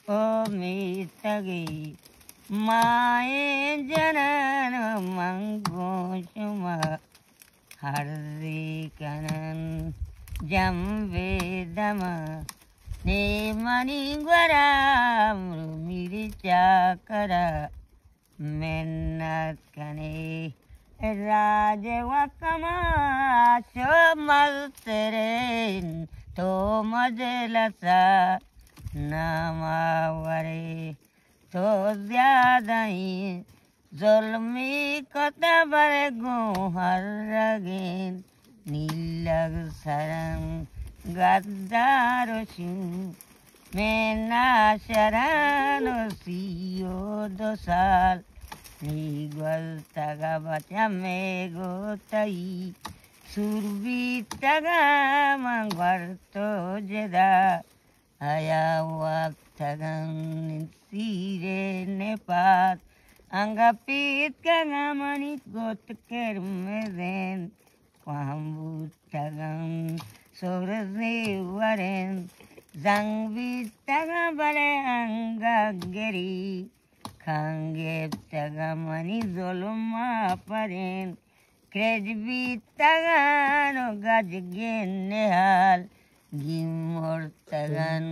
ओ मितगे माए जनन मंगो शुमा हर्रे कनन जम वेदम ने मणि ग्वरा मिर्चा करा मेहनत कने राजवकमा शोमल तेरेन तो मजलसा नमावरे तो ज्यादा ही जुल्मी कतबर गुहरगेन नीलग सरंग गद्दारशु मेना शरण सियो दोसाल निगल तगा बचा में गोतई सुरबी तगा मंगवर तो जदा आया वक्त तगन सीरे नेपाल अंगपीत कगा मणि गोत कर में then kwambu tagang sorze waren zangbi taga bare angageri kange taga mani zoluma paren krejbi taga no gajgen nehal gimor tagan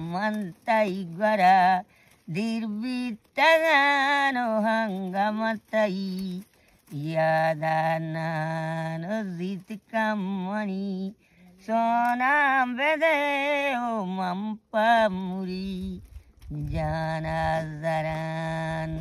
mantai gwara dirbi taga no hangamatai यादाना नजीत का मणि सोना बेदे ओ मम्पा मुरी जाना जरान